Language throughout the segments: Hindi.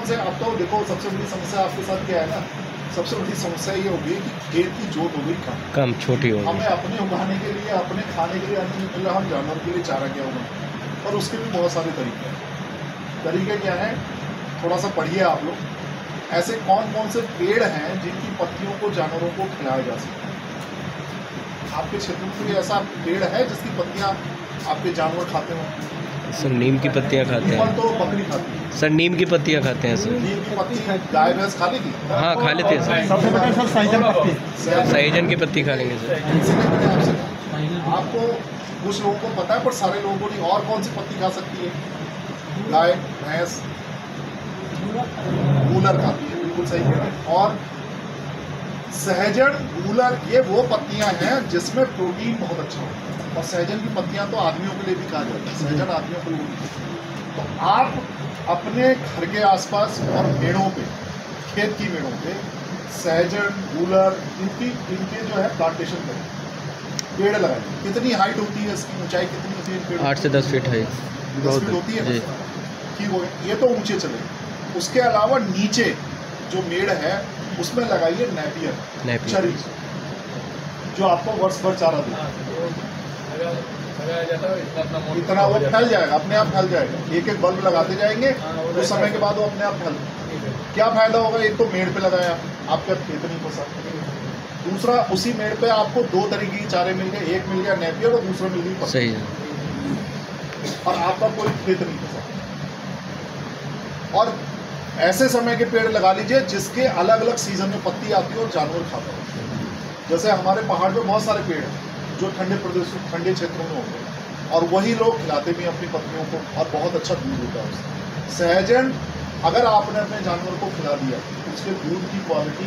कौन से, अब तो देखो सबसे बड़ी समस्या आपके साथ क्या है ना, सबसे बड़ी समस्या ये होगी कि खेत की जोत हो गई कम छोटी हो हमें गई। अपने उगाने के लिए, अपने खाने के लिए अन्न नहीं मिल रहा, हम जानवर के लिए चारा क्या उगाएं। और उसके भी बहुत सारे तरीके हैं। तरीके क्या हैं, थोड़ा सा पढ़िए आप लोग। ऐसे कौन कौन से पेड़ हैं जिनकी पत्तियों को जानवरों को खिलाया जा सकता है? आपके क्षेत्र में कोई ऐसा पेड़ है जिसकी पत्तियां आपके जानवर खाते हो? सर नीम की पत्तियां खाते पीपल हैं। तो बकरी खाती है। सर नीम की पत्तियां खाते हैं सर। नीम की पत्ती गाय भैंस खा लेगी? हाँ खा लेते हैं सर। सबसे बेटर सर सहजन पत्ती। सहजन की पत्ती खा लेंगे सर। इसीलिए मैंने आपसे कहा, आपको कुछ लोगों को पता है पर सारे लोगों को नहीं। और कौन सी पत्ती खा सकती है? गाय भैंस गूलर खाती है, बिल्कुल सही कह रहे हैं। और सहजन गूलर ये वो पत्तियां हैं जिसमें प्रोटीन बहुत अच्छा होता है। और सहजन की पत्तियां तो आदमियों के लिए भी कहा जाता है, सहजन आदमियों के लिए भी। तो आप अपने घर के आसपास और मेड़ों पे, खेत की मेड़ों पे सहजन गूलर इनके जो है प्लांटेशन करें, पेड़ लगाएं। कितनी हाइट होती है इसकी, ऊंचाई कितनी होती है? पेड़ 8 से 10 फीट है। 10 फीट होती है। ठीक हो गया, ये तो ऊंचे चले। उसके अलावा नीचे जो मेड़ है उसमें लगाइए नेपियर चरी, जो आपको वर्ष भर चारा देगा। इतना वो फैल जाएगा, अपने आप फैल जाएगा। एक एक बल्ब लगाते जाएंगे, कुछ समय के बाद वो अपने आप फैल। क्या फायदा होगा? एक तो मेड़ पे लगाया, आपका खेत नहीं फंसा। दूसरा, उसी मेड़ पे आपको 2 तरीके के चारे मिल गए, एक मिल गया नेपियर और दूसरा मिल गई सही है। और आपका कोई खेत नहीं फंसा। और ऐसे समय के पेड़ लगा लीजिए जिसके अलग अलग सीजन में पत्ती आती है और जानवर खाता है। जैसे हमारे पहाड़ में बहुत सारे पेड़ हैं जो ठंडे प्रदेशों, ठंडे क्षेत्रों में होते हैं, और वही लोग खिलाते भी अपनी पत्नियों को, और बहुत अच्छा दूध होता है उससे। सहजन अगर आपने अपने जानवर को खिला दिया, उसके दूध की क्वालिटी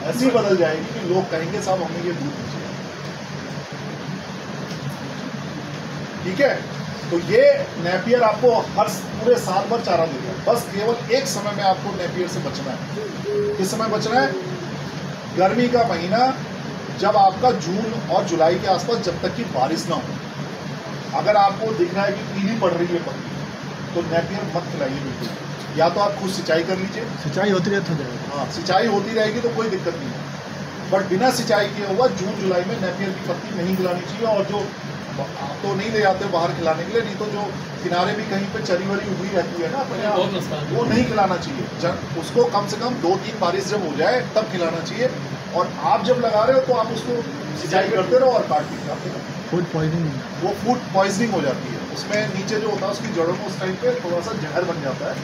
ऐसी बदल जाएगी कि लोग कहेंगे साहब हमें ये दूध दीजिए। ठीक है, तो ये नेपियर आपको हर पूरे साल भर चारा देता है। बस केवल एक समय में आपको नेपियर से बचना है। किस समय बचना है? गर्मी का महीना, जब आपका जून और जुलाई के आसपास, जब तक कि बारिश ना हो। अगर आपको दिख रहा है कि पीली पड़ रही है पत्ती, तो नेपियर मत खिलाइए बिल्कुल। या तो आप खुद सिंचाई कर लीजिए, सिंचाई होती रहती है। हाँ सिंचाई होती रहेगी तो कोई दिक्कत नहीं है। बट बिना सिंचाई किए हुआ जून जुलाई में नेपियर की पत्ती नहीं खिलानी चाहिए। और जो आप तो नहीं ले जाते बाहर खिलाने के लिए, नहीं तो जो किनारे भी कहीं पे चरी वरी उगी रहती है ना अपने यहाँ, वो नहीं खिलाना चाहिए। उसको कम से कम 2-3 बारिश जब हो जाए तब खिलाना चाहिए। और आप जब लगा रहे हो तो आप उसको सिंचाई करते रहो और काट के खाते रहो। फूड पॉइजनिंग, वो फूड पॉइजनिंग हो जाती है। उसमें नीचे जो होता है उसकी जड़ों में उस टाइम पे थोड़ा सा जहर बन जाता है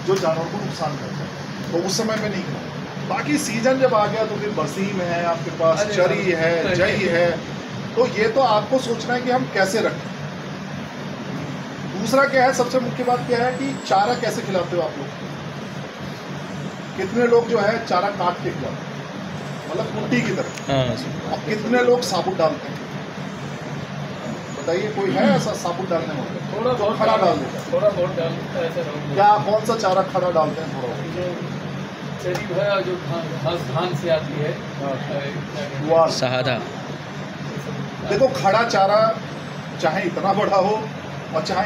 जो जानवर को नुकसान करता है। तो उस समय में नहीं खिलाना। बाकी सीजन जब आ गया तो फिर बरसीम है, आपके पास चरी है, जई है, तो ये तो आपको सोचना है कि हम कैसे रखें। दूसरा क्या है, सबसे मुख्य बात क्या है कि चारा कैसे खिलाते हो आप लोग? कितने लोग जो है चारा काट के खिलाते हैं, मतलब कुट्टी की तरह। हाँ। और कितने लोग साबुत डालते हैं? बताइए, कोई है ऐसा साबुत डालने वाला? थोड़ा बहुत खड़ा डाल देता है। थोड़ा बहुत डालता है ऐसा। क्या कौन सा चारा खड़ा डालते हैं? थोड़ा चरी है जो धान से आती है, गुआर। शहादा। देखो, खड़ा चारा चाहे इतना बड़ा हो और चाहे